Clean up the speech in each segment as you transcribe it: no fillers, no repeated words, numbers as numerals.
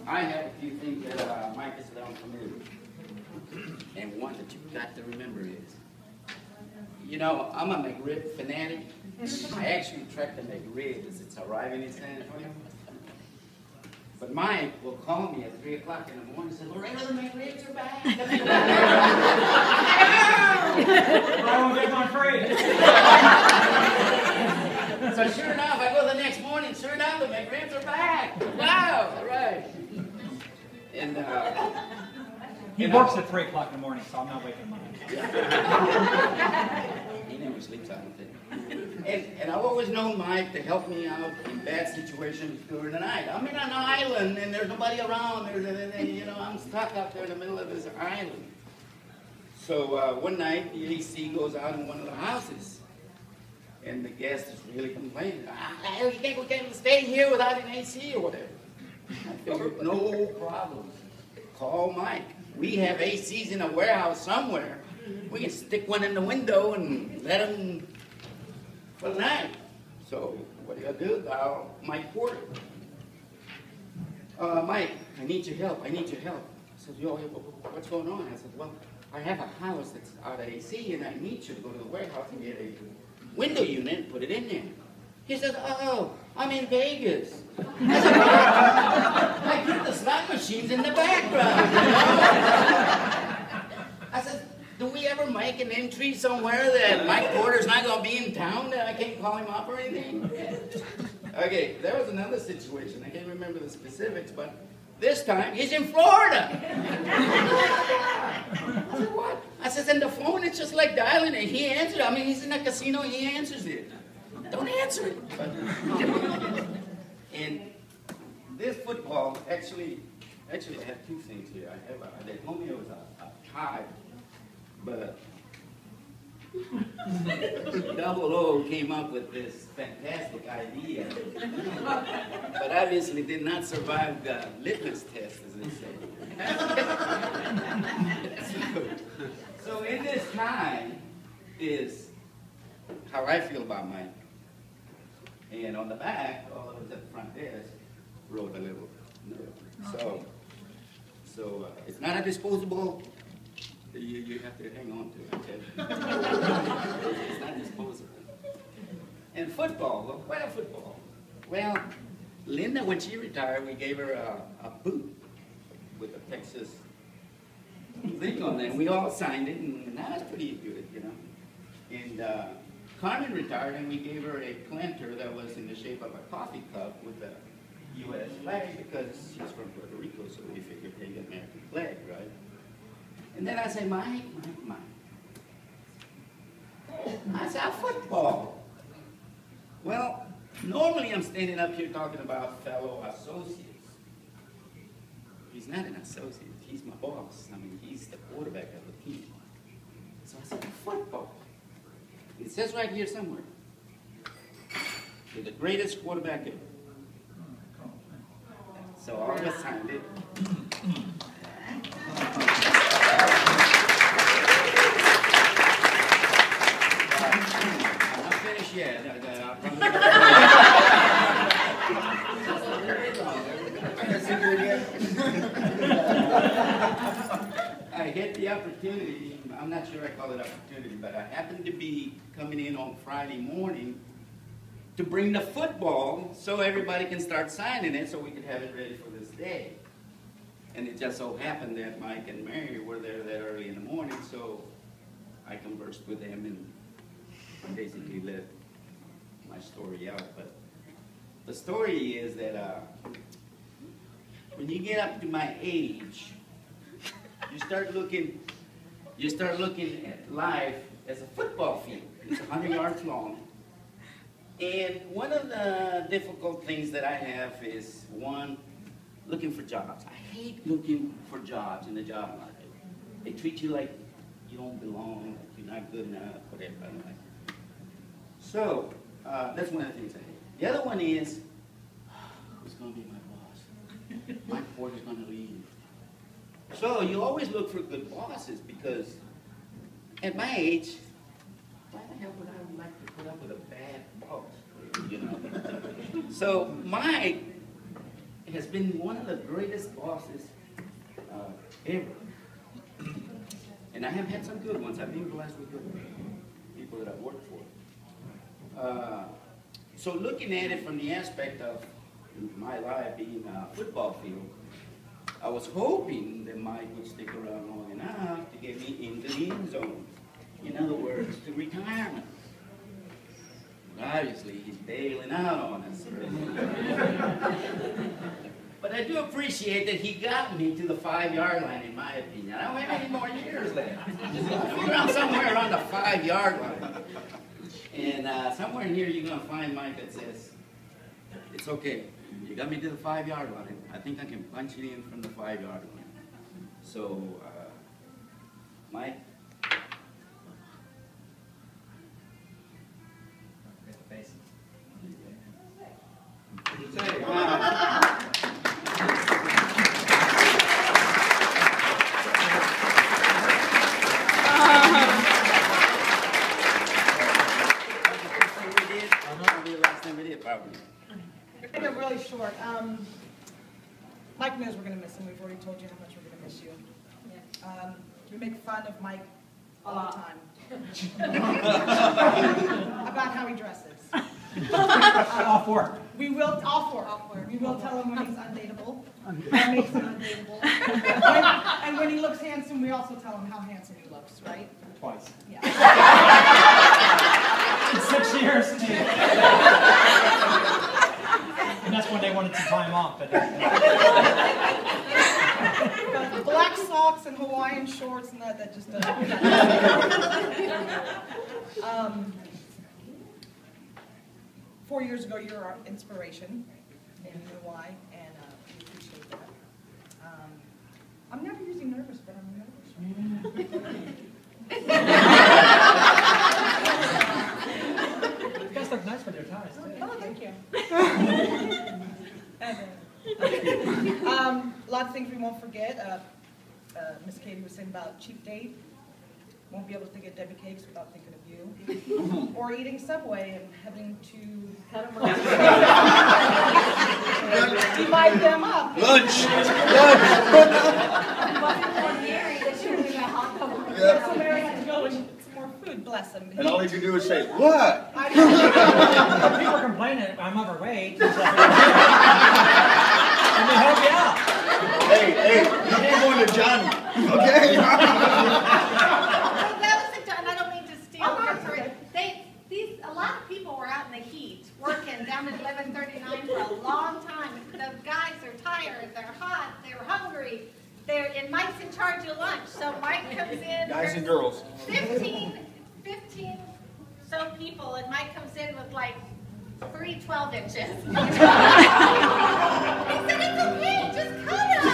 I have a few things that Mike is down familiar with. And one that you've got to remember is, you know, I'm a McRib fanatic. I actually track the McRib as it's arriving in San Antonio. But Mike will call me at 3 o'clock in the morning and say, Loretta, the McRibs are back. I won't get one free. So sure enough, I go the next morning, sure enough, the McRibs are back. Wow, all right. And he works at 3 o'clock in the morning, so I'm not waking him up. He never sleeps, I don't think. And I've always known Mike to help me out in bad situations during the night. I'm in an island and there's nobody around. You know, I'm stuck out there in the middle of this island. So one night the AC goes out in one of the houses. And the guest is really complaining. You think we can stay here without an AC or whatever? I figured, no problem. Call Mike. We have ACs in a warehouse somewhere. We can stick one in the window and let them for the night. So what do I do? Mike Porter. Mike, I need your help. I need your help. I said, yo, what's going on? I said, well, I have a house that's out of AC and I need you to go to the warehouse and get a window unit and put it in there. He says, oh, I'm in Vegas. I said, I keep the slot machines in the background. You know? I said, do we ever make an entry somewhere that Mike Porter's not going to be in town, that I can't call him up or anything? Okay, there was another situation. I can't remember the specifics, but this time he's in Florida. I said, what? I said, and the phone, it's just like dialing it. He answered it. I mean, he's in a casino, he answers it. Don't answer it. And this football, actually, I have two things here. They told me it was a tie, but Double O came up with this fantastic idea, but obviously did not survive the litmus test, as they say. So in this tie is how I feel about Mike. And on the back, all of us at the front desk wrote a little note. So it's not a disposable. You have to hang on to it, okay? It's not disposable. And football, what a football. Well, Linda, when she retired, we gave her a boot with a Texas thing on it. And we all signed it, and that was pretty good, you know. And Carmen retired, and we gave her a planter that was in the shape of a coffee cup with a U.S. flag, because she's from Puerto Rico, so we figured take an American flag, right? And then I say, Mike. I said, football. Well, normally I'm standing up here talking about fellow associates. He's not an associate. He's my boss. I mean, he's the quarterback of the team. So I said, football. It says right here somewhere. You're the greatest quarterback ever. So all of us signed it. I'm not finished yet. I get the opportunity, I'm not sure I call it opportunity, but I happened to be coming in on Friday morning to bring the football so everybody can start signing it so we could have it ready for this day. And it just so happened that Mike and Mary were there that early in the morning, so I conversed with them and basically let my story out. But the story is that when you get up to my age, you start looking at life as a football field. It's 100 yards long. And one of the difficult things that I have is, one, looking for jobs. I hate looking for jobs in the job market. They treat you like you don't belong, like you're not good enough, whatever. I don't like it. So that's one of the things I hate. The other one is, who's going to be my boss? Mike Porter's going to leave. So you always look for good bosses, because at my age, why the hell would I like to put up with a bad boss? You know? So Mike has been one of the greatest bosses ever. And I have had some good ones. I've been blessed with good people that I've worked for. So looking at it from the aspect of my life being a football field, I was hoping that Mike would stick around long enough to get me into the end zone. In other words, to retirement. But obviously, he's bailing out on us. But I do appreciate that he got me to the 5-yard line, in my opinion. I don't have any more years left. I'm around somewhere around the 5-yard line. And somewhere in here, you're going to find Mike that says, it's okay. You got me to the 5-yard line. I think I can punch it in from the 5-yard line. So, Mike. Face. Make it really short. Mike knows we're going to miss him. We've already told you how much we're going to miss you. We make fun of Mike all the time about how he dresses. All four. We will, all four. We will tell him when he's undateable. That makes him undateable. And when he looks handsome, we also tell him how handsome he looks, right? Twice. Yeah. In 6 years. And that's when they wanted some time off. But black socks and Hawaiian shorts and that just doesn't. 4 years ago, you were our inspiration, and you know why, and we appreciate that. I'm never usually nervous, but I'm nervous. you guys look nice with your ties, too. Oh, thank you. A lot of things we won't forget. Miss Katie was saying about cheap date. Won't be able to think of Debbie Cakes without thinking of you. Or eating Subway and having to divide them up. Lunch! So Mary had to go and get some more food, bless him. And all you can do is say, what? People are complaining I'm overweight. Let me help you out. Hey, you ain't going to Johnny, okay? That was and I don't mean to steal your story. A lot of people were out in the heat, working down at 1139 for a long time. The guys are tired, they're hot, they're hungry, and Mike's in charge of lunch. So Mike comes in. Guys and girls. 15 so people, and Mike comes in with like 3 12 inches. He said, it's okay, just cut them.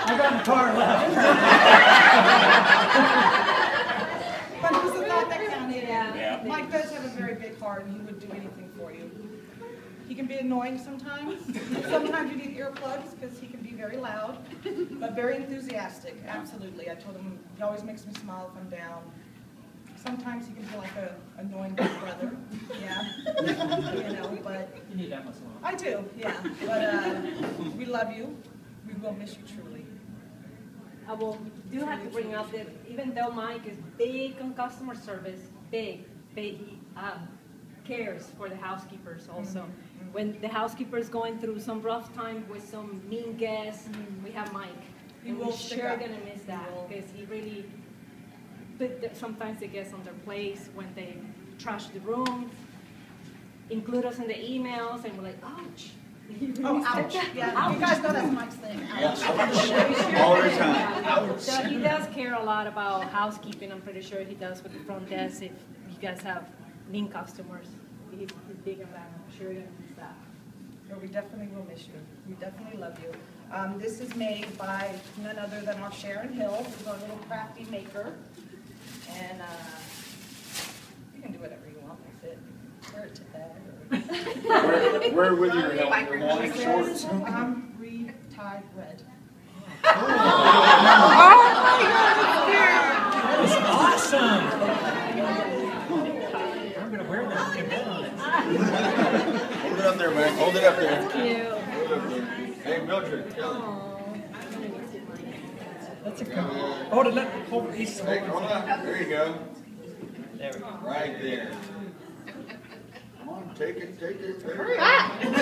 I got in the car left. But it was the thought that counted. Yeah. Mike does have a very big heart, and he would do anything for you. He can be annoying sometimes. Sometimes you need earplugs because he can be very loud, but very enthusiastic. Absolutely. I told him he always makes me smile if I'm down. Sometimes he can be like a annoying big brother. Yeah. You know, but You need that much longer. I do. Yeah. But we love you. We will miss you truly. I will do have to bring up that even though Mike is big on customer service, big, he cares for the housekeepers also. Mm-hmm. When the housekeeper is going through some rough time with some mean guests, we have Mike. And we're sure going to miss that because he really put sometimes the guests on their place when they trash the rooms, include us in the emails, and we're like, ouch. Oh, ouch. Yeah, ouch. You guys know that's Mike's thing. Ouch. All the time. Ouch. So he does care a lot about housekeeping. I'm pretty sure he does with the front desk. If you guys have mean customers, he's big on that. I'm sure you're going to miss that. No, we definitely will miss you. We definitely love you. This is made by none other than our Sharon Hill, who's our little crafty maker. And you can do whatever you want with it. Wear it to bed. Wear with your morning shorts. Reed Tide Red. That was awesome. I'm going to wear that to bed on it. Hold it up up there, man. Hold it up there. Cute. Hold it up there. Hey, Mildred, tell him. Aw. That's a good. Hold it. He's Hey, come on up. There you go. There we go. Right there. Come on, take it. Hurry up.